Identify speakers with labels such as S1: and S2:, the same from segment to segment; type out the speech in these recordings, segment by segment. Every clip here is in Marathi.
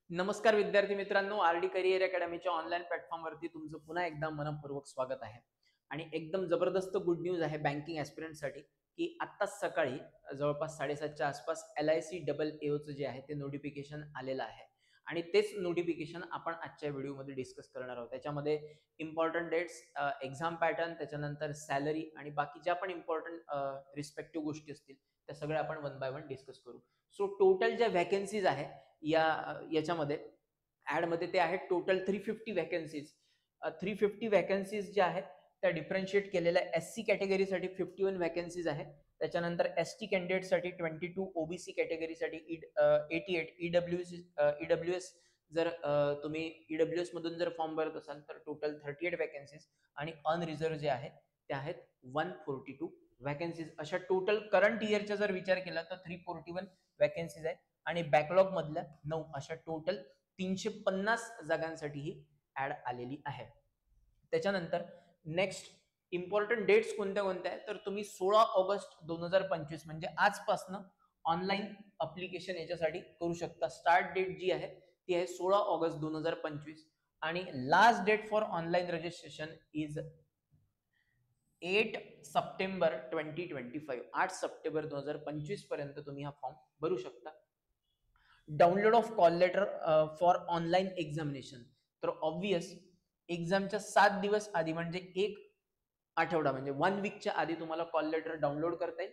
S1: नमस्कार विद्यार्थी मित्रांनो, आरडी करिअर अकॅडमीच्या ऑनलाईन प्लॅटफॉर्मवरती तुमचं पुन्हा एकदा मनपूर्वक स्वागत आहे. आणि एकदम जबरदस्त गुड न्यूज आहे बँकिंग ॲस्पिरंटसाठी, की आत्ताच सकाळी जवळपास 7:30च्या आसपास LIC-AAOचं जे आहे ते नोटिफिकेशन आलेलं आहे. आणि तेच नोटिफिकेशन आपण आजच्या व्हिडिओमध्ये डिस्कस करणार आहोत. त्याच्यामध्ये इम्पॉर्टंट डेट्स, एक्झाम पॅटर्न, त्याच्यानंतर सॅलरी आणि बाकी ज्या पण इम्पॉर्टंट रिस्पेक्टिव्ह गोष्टी असतील त्या सगळ्या आपण वन बाय वन डिस्कस करू. सो टोटल ज्या व्हॅकन्सीज आहे याच्यामध्ये ॲडमध्ये ते आहेत टोटल 350 व्हॅकन्सीज. 350 व्हॅकन्सीज ज्या आहेत त्या डिफरन्शिएट केलेल्या SC कॅटेगरीसाठी 51 व्हॅकन्सीज आहेत. त्याच्यानंतर ST कॅन्डिडेटसाठी 22, OBC कॅटेगरीसाठी 88, EWS जर तुम्ही EWS मधून जर फॉर्म भरत असाल तर टोटल 38 व्हॅकन्सीज आणि अनरिझर्व्ह जे आहेत ते आहेत 142 व्हॅकन्सीज. अशा टोटल करंट इयरचा जर विचार केला तर 341 व्हॅकन्सीज आहेत आणि बॅकलॉग मधल्या 9 अशा टोटल 350 जागांसाठी ही ऍड आलेली आहे. त्याच्यानंतर नेक्स्ट इम्पॉर्टंट डेट्स कोणत्या कोणत्या आहेत तर तुम्ही 16 ऑगस्ट 2025 म्हणजे आजपासून ऑनलाईन अप्लिकेशन याच्यासाठी करू शकता. स्टार्ट डेट जी आहे ती आहे 16 ऑगस्ट 2025 आणि last date for online registration is 8 September 2025. 8 September 2025 पर्यंत तुम्ही हा फॉर्म भरू शकता. Download of call letter for online examination. तर ऑब्वियस एक्झामच्या 7 दिवस आधी म्हणजे एक आठवडा म्हणजे 1 वीकच्या आधी तुम्हाला कॉल लेटर डाउनलोड करता येईल.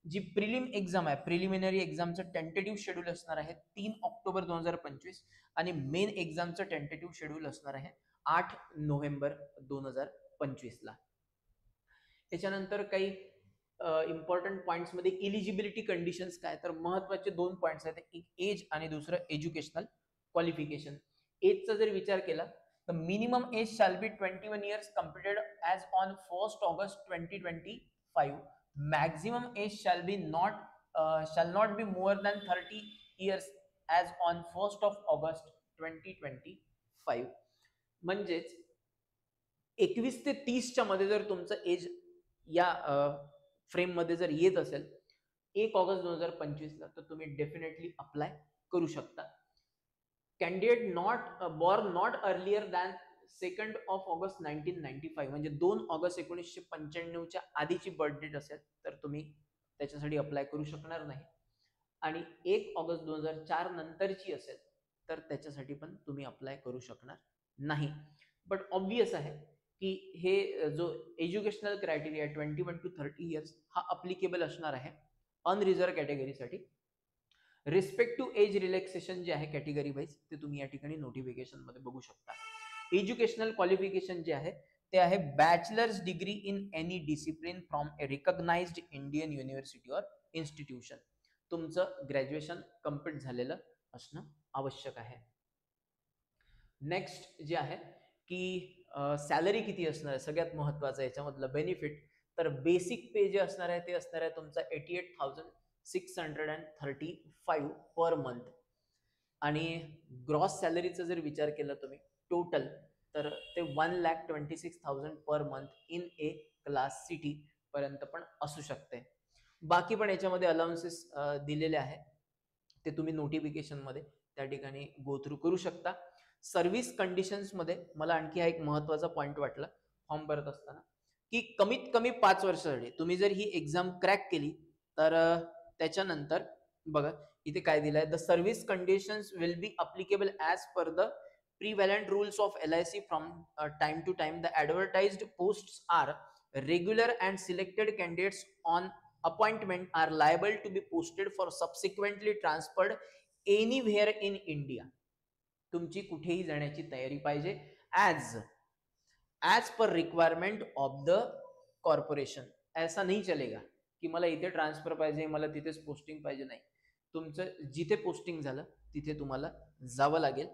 S1: जी प्रिलिम एक्झाम आहे, प्रिलिमिनरी एक्झामचं टेंटेटिव्ह शेड्यूल असणार आहे 3 ऑक्टोबर 2025 आणि मेन एक्झामचं टेंटेटिव्ह शेड्यूल असणार आहे 8 नोव्हेंबर 2025 ला. त्याच्यानंतर काही इम्पॉर्टंट पॉइंट्स मध्ये इलिजिबिलिटी कंडिशन्स काय तर महत्वाचे 2 पॉइंट्स आहेत, एक एज आणि दुसरं एज्युकेशनल क्वालिफिकेशन. एजचा जर विचार केला तर minimum age shall be 21 years computed as on 1 August 2025. Maximum age shall not be more than 30 years as on 1 August 2025. म्हणजेच 21 ते 30च्या मध्ये जर तुमचं एज या फ्रेम मध्ये जर येत असेल 1 ऑगस्ट 2025 ला तर तुम्ही डेफिनेटली अप्लाय करू शकता. Candidate born not earlier than 2 August 1995 म्हणजे 2 ऑगस्ट 1995च्या आधीची बर्थ डेट असेल तर तुम्ही त्याच्यासाठी अप्लाय करू शकणार नाही. आणि 1 ऑगस्ट 2004 नंतरची असेल तर त्याच्यासाठी पण तुम्ही अप्लाय करू शकणार नाही. बट ऑब्वियस आहे की हे जो एज्युकेशनल क्रायटेरिया 21 to 30 इयर्स हा अप्लिकेबल असणार आहे अनरिझर्व्ह कॅटेगरीसाठी. रिस्पेक्टिव्ह एज रिलॅक्सेशन जे आहे कॅटेगरी वाईज ते तुम्ही या ठिकाणी नोटिफिकेशन मध्ये बघू शकता. एज्युकेशनल क्वालिफिकेशन जे आहे ते आहे bachelor's degree in any discipline from a recognised Indian university or institution. तुमचं ग्रॅज्युएशन कम्प्लीट झालेलं असणं आवश्यक आहे. नेक्स्ट जे आहे की सॅलरी किती असणार आहे सगळ्यात महत्वाचं याच्यामधलं बेनिफिट. तर बेसिक पे जे असणार आहे ते असणार आहे तुमचा 88,635 पर मंथ आणि ग्रॉस सॅलरीचा जर विचार केला तुम्ही टोटल तर ते 1,26,000 per month in A class city पर्यंत पण असू शकते. बाकी पण याच्यामध्ये अलाउन्सेस दिलेले आहे ते तुम्ही नोटिफिकेशन मध्ये त्या ठिकाणी गो थ्रू करू शकता. सर्व्हिस कंडिशन्स मध्ये मला आणखी हा एक महत्वाचा पॉइंट वाटला फॉर्म भरत असताना की कमीत कमी 5 वर्षासाठी तुम्ही जर ही एक्झाम क्रॅक केली तर त्याच्यानंतर बघा इथे काय दिलंय, the service conditions will be applicable as per the prevalent rules of LIC from time to time. The advertised posts are regular and selected candidates on appointment are liable to be posted for subsequently transferred anywhere in India. तुमची कुठेही जाण्याची तयारी पाहिजे as per requirement of the corporation. ऐसा नहीं चलेगा की मला इथे ट्रान्सफर पाहिजे मला तिथेच पोस्टिंग पाहिजे, नाही. तुमचं जिथे पोस्टिंग झालं तिथे तुम्हाला जावं लागेल.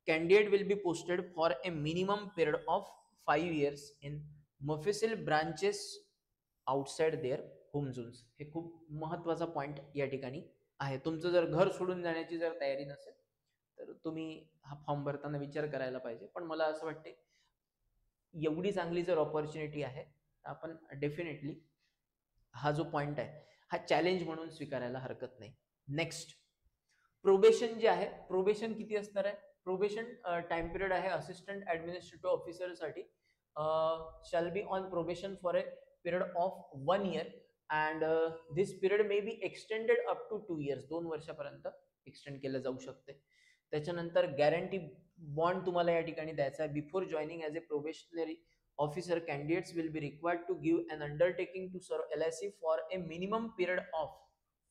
S1: Candidate will be posted for a minimum period of 5 years in mofussil branches outside their home zones. हे खूप महत्वाचा पॉइंट या ठिकाणी आहे. तुमचं जर घर सोडून जाण्याची जर तयारी नसेल तर तुम्ही हा फॉर्म भरताना विचार करायला पाहिजे. पण मला असं वाटते एवढी चांगली जर ऑपॉर्च्युनिटी आहे आपण डेफिनेटली हा जो पॉइंट आहे हा चॅलेंज म्हणून स्वीकारायला हरकत नाही. नेक्स्ट प्रोबेशन जे आहे, प्रोबेशन किती असणार आहे? प्रोबेशन टाइम पिरियड आहे असिस्टंट ऍडमिनिस्ट्रेटिव्ह ऑफिसर साठी, shall be on probation for a period of 1 year and this period may be extended up to 2 years, 2 वर्षापर्यंत एक्सटेंड केलं जाऊ शकते. त्याच्यानंतर गॅरंटी बॉन्ड तुम्हाला या ठिकाणी द्यायचा आहे. Before joining as a probationary officer, candidates will be required to give an undertaking to serve LIC for a minimum period of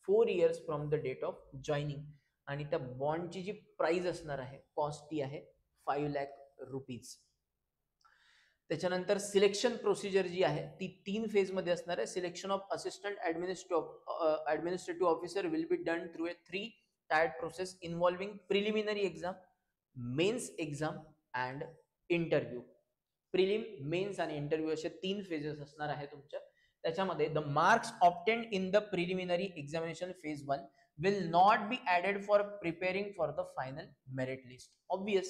S1: 4 years from the date of joining. आणि त्या बॉन्डची जी प्राइस असणार आहे, कॉस्ट ती आहे 5 लाख रुपीज. त्याच्यानंतर सिलेक्शन प्रोसिजर जी आहे ती 3 फेजमध्ये असणार आहे. Selection of assistant administrative officer will be done through a 3 tiered process involving preliminary exam, mains exam and interview. Prelim, mains आणि इंटरव्ह्यू असे 3 फेजेस असणार आहे तुमच्या. त्याच्यामध्ये the marks obtained in the preliminary examination phase 1 will not be added for preparing for the final merit list. Obvious,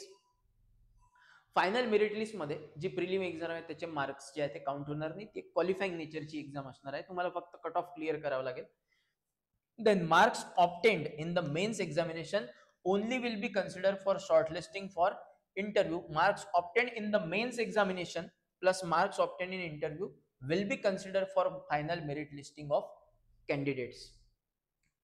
S1: final merit list मध्ये जी प्रिलिम एक्झाम आहे त्याचे मार्क्स जे आहे ते काउंट होणार नाही. ती क्वालिफाईंग नेचरची एक्झाम असणार आहे. तुम्हाला फक्त कट ऑफ क्लिअर करावं लागेल. Then marks obtained in the mains examination only will be consider for shortlisting for interview. Marks obtained in the mains examination plus marks obtained in interview will be consider for final merit listing of candidates.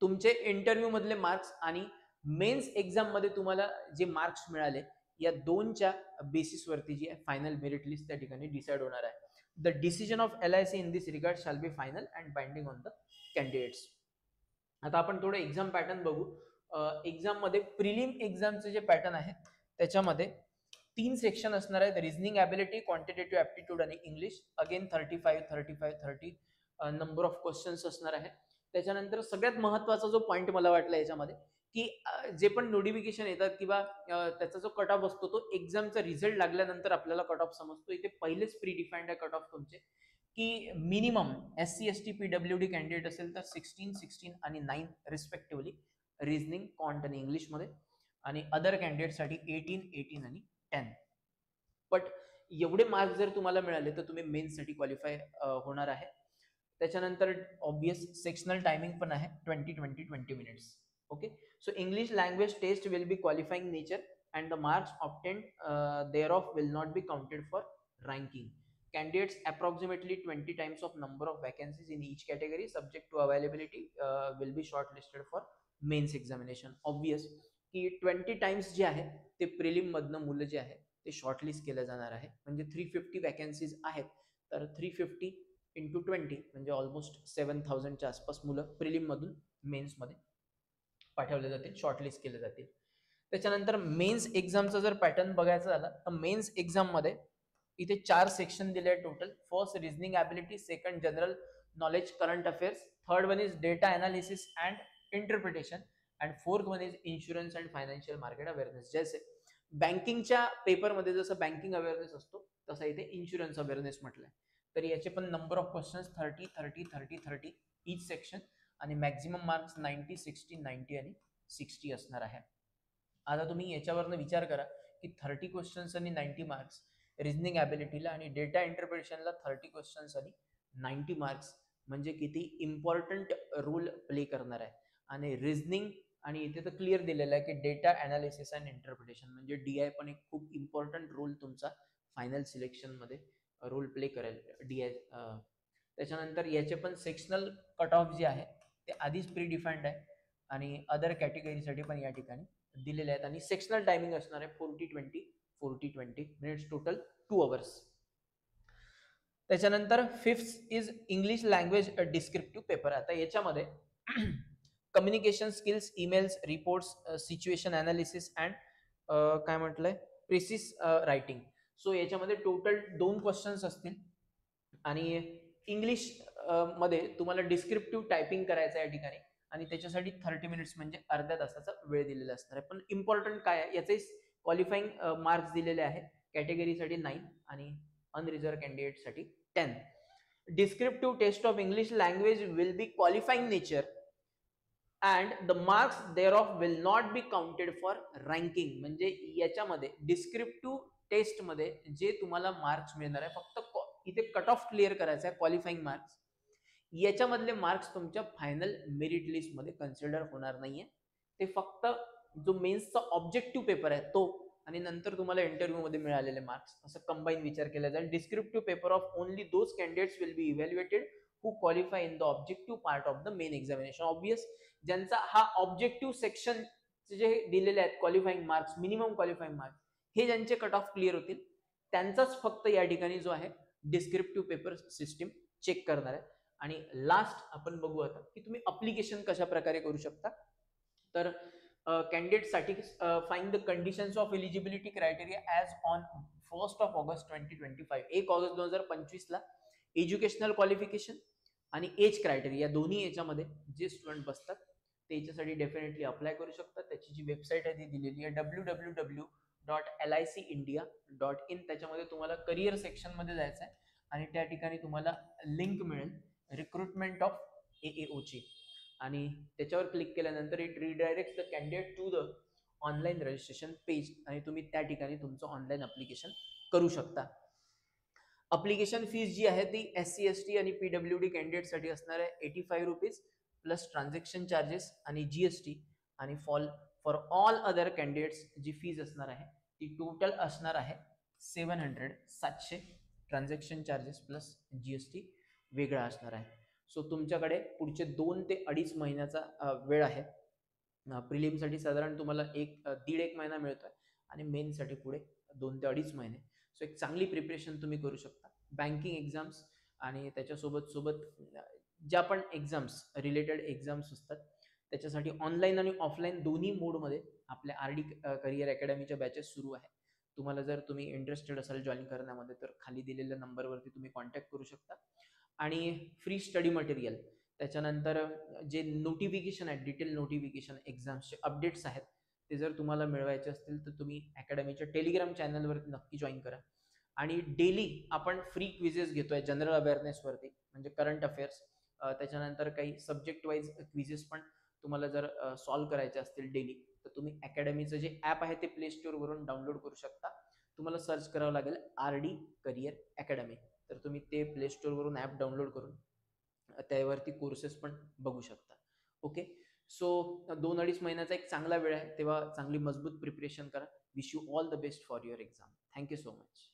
S1: तुमचे इंटरव्ह्यू मधले मार्क्स आणि मेन्स एक्झाम मध्ये तुम्हाला जे मार्क्स मिळाले या दोनच्या बेसिसवरती जी आहे फायनल मेरिट लिस्ट त्या ठिकाणी डिसाइड होणार आहे. The decision of LIC in this regard shall be final and binding on the candidates. आता आपण थोडं एक्झाम पॅटर्न बघू. एक्झाम मध्ये प्रिलिम एक्झामचे जे पॅटर्न आहे त्याच्यामध्ये 3 सेक्शन असणार आहेत. रिझनिंग ॲबिलिटी, क्वांटिटेटिव्ह ॲप्टिट्यूड आणि English. Again 30 number of questions असणार आहे. त्याच्यानंतर सगळ्यात महत्वाचा जो पॉईंट मला वाटला याच्यामध्ये की जे पण नोटिफिकेशन येतात किंवा त्याचा जो कट ऑफ असतो तो एक्झामचा रिझल्ट लागल्यानंतर आपल्याला कट ऑफ समजतो. इथे पहिलेच प्री डिफाईन्ड आहे कट ऑफ तुमचे की minimum SC ST PWD candidate असेल तर 16, 16 आणि 9 रिस्पेक्टिव्हली रिझनिंग, क्वांट आणि इंग्लिशमध्ये, आणि अदर कॅन्डिडेटसाठी 18, 18 आणि 10. बट एवढे मार्क्स जर तुम्हाला मिळाले तर तुम्ही मेन्ससाठी क्वालिफाय होणार आहे. त्याच्यानंतर ऑब्वियस सेक्शनल टायमिंग पण आहे 20 minutes. Okay, so English language test will be qualifying nature and the marks obtained thereof will not be counted for ranking. Candidates approximately 20 times of number of vacancies in each category subject to availability will be shortlisted for mains examination. Obvious की 20 टाइम्स जे आहे ते प्रिलिम मधनं मुलं जे आहे ते शॉर्टलिस्ट केलं जाणार आहे. म्हणजे 350 वॅकन्सीज आहेत तर 350 इंटू 20 म्हणजे ऑलमोस्ट 7000च्या आसपास मुलं प्रिलिम मधून मेन्स मध्ये पाठवले जातील, शॉर्टलिस्ट केले जातील. त्याच्यानंतर मेन्स एक्झामचा जर पॅटर्न बघायचा झाला तर मेन्स एक्झाम मध्ये इथे 4 सेक्शन दिले आहे total. First reasoning ability, second general knowledge current affairs, third one is data analysis and interpretation and fourth one is insurance and financial market awareness. जसे बँकिंगच्या पेपरमध्ये जसं बँकिंग अवेअरनेस असतो तसं इथे इन्शुरन्स अवेअरनेस म्हटलंय. तर याचे पण number of questions 30 each section आणि मॅक्झिमम मार्क्स 90, 60, 90 आणि 60 असणार आहे. आता तुम्ही याच्यावरनं विचार करा की 30 क्वेश्चन्स आणि 90 मार्क्स रिझनिंग ॲबिलिटीला आणि डेटा इंटरप्रिटेशनला 30 क्वेश्चन्स आणि 90 मार्क्स म्हणजे किती इम्पॉर्टंट रोल प्ले करणार आहे. आणि रिझनिंग आणि इथे तर क्लिअर दिलेलं आहे की डेटा अनालिसिस अँड इंटरप्रिटेशन म्हणजे DI पण एक खूप इम्पॉर्टंट रोल तुमचा फायनल सिलेक्शनमध्ये रोल प्ले करेल DI. त्याच्यानंतर याचे पण सेक्शनल कट ऑफ जे आहे ते आधीच प्री डिफाईन्ड आहे आणि अदर कॅटेगरीसाठी पण या ठिकाणी दिलेले आहेत. आणि सेक्शनल टायमिंग असणार आहे 40-20 मिनिट्स, टोटल 2 hours. त्याच्यानंतर fifth is English language descriptive paper. आता याच्यामध्ये communication skills, emails, reports, situation analysis and काय म्हटलंय प्रिसिस रायटिंग. सो याच्यामध्ये टोटल 2 क्वेश्चन्स असतील आणि इंग्लिश मध्ये तुम्हाला डिस्क्रिप्टिव्ह टायपिंग करायचं आहे या ठिकाणी आणि त्याच्यासाठी 30 मिनिट्स म्हणजे अर्ध्या तासाचा वेळ दिलेला असणार आहे. पण इम्पॉर्टंट काय आहे याचे क्वालिफाईंग मार्क्स दिलेले आहे. कॅटेगरीसाठी 9 आणि अनरिझर्व कॅन्डिडेटसाठी 10. Descriptive test of English language will be qualifying nature and the marks thereof will not be counted for ranking. म्हणजे याच्यामध्ये डिस्क्रिप्टिव्ह टेस्ट मध्ये जे तुम्हाला मार्क्स मिळणार आहे फक्त इथे कट ऑफ क्लिअर करायचा आहे क्वालिफाईंग मार्क्स. याच्यामधले मार्क्स तुमच्या फायनल मेरिट लिस्ट मध्ये कन्सिडर होणार नाहीये. ते फक्त जो मेन्सचा ऑब्जेक्टिव्ह पेपर आहे तो आणि नंतर तुम्हाला इंटरव्ह्यू मध्ये मिळालेले मार्क्स असं कंबाईन विचार केला जाईल. Descriptive paper of only those candidates will B evaluated who qualify in the objective part of the main examination. Obvious ज्यांचा हा ऑब्जेक्टिव्ह सेक्शन जे दिलेले आहेत qualifying marks, minimum qualifying marks, हे ज्यांचे कट ऑफ क्लिअर होतील त्यांचाच फक्त या ठिकाणी जो आहे डिस्क्रिप्टिव्ह पेपर सिस्टीम चेक करणार आहे. आणि लास्ट आपण बघू आता की तुम्ही अप्लिकेशन कशा प्रकारे करू शकता. तर कॅन्डिडेटसाठी find the conditions of eligibility criteria as on 1 August 2025. 1 August 2025 ला एज्युकेशनल क्वालिफिकेशन आणि एज क्रायटेरिया दोन्ही याच्यामध्ये जे स्टुडंट बसतात ते याच्यासाठी डेफिनेटली अप्लाय करू शकतात. त्याची जी वेबसाईट आहे ती दिलेली आहे www.licindia.in. त्याच्यामध्ये तुम्हाला करिअर सेक्शन मध्ये जायचं आहे आणि त्या ठिकाणी तुम्हाला लिंक मिळेल रिक्रुटमेंट ऑफ AAO ची आणि त्याच्यावर क्लिक केल्यानंतर it redirect the candidate to the online registration page आणि तुम्ही त्या ठिकाणी तुमचं ऑनलाईन अप्लिकेशन करू शकता. अप्लिकेशन फीस जी आहे ती SC ST आणि PWD कॅन्डिडेटसाठी असणार आहे ₹85 प्लस ट्रान्झॅक्शन चार्जेस आणि GST. आणि फॉर ऑल अदर कॅन्डिडेट्स जी फीज असणार आहे ती टोटल असणार आहे 700 ट्रान्झॅक्शन चार्जेस प्लस GST वेगळा असणार आहे. सो तुमच्याकडे पुढचे 2 ते 2.5 महिन्याचा वेळ आहे. प्रिलिमसाठी साधारण तुम्हाला दीड एक महिना मिळतोय आणि मेनसाठी पुढे 2 ते 2.5 महिने. सो एक चांगली प्रिपरेशन तुम्ही करू शकता. बँकिंग एक्झाम्स आणि त्याच्यासोबत ज्या पण एक्झाम्स रिलेटेड एक्झाम्स असतात त्याच्यासाठी ऑनलाईन आणि ऑफलाईन दोन्ही मोडमध्ये आपल्या RD करिअर अकॅडमीच्या बॅचेस सुरू आहे. तुम्हाला जर तुम्ही इंटरेस्टेड असाल जॉईन करण्यामध्ये तर खाली दिलेल्या नंबरवरती तुम्ही कॉन्टॅक्ट करू शकता. आणि फ्री स्टडी मटेरियल त्याच्यानंतर जे नोटिफिकेशन आहेत डिटेल नोटिफिकेशन एक्झाम्सचे अपडेट्स आहेत ते जर तुम्हाला मिळवायचे असतील तर तुम्ही अकॅडमीच्या टेलिग्राम चॅनलवरती नक्की जॉईन करा. आणि डेली आपण फ्री क्विजेस घेतोय जनरल अवेअरनेसवरती म्हणजे करंट अफेअर्स. त्याच्यानंतर काही सब्जेक्ट वाईज क्विजेस पण तुम्हाला जर सॉल्व्ह करायचे असतील डेली तर तुम्ही अकॅडमीचं जे ॲप आहे ते प्ले स्टोअरवरून डाउनलोड करू शकता. तुम्हाला सर्च करावं लागेल RD करिअर अकॅडमी. तर तुम्ही ते प्ले स्टोअरवरून ॲप डाउनलोड करून त्यावरती कोर्सेस पण बघू शकता. ओके. सो 2-2.5 महिन्याचा एक चांगला वेळ आहे तेव्हा चांगली मजबूत प्रिपरेशन करा. Wish you all the best for your exam. Thank you so much.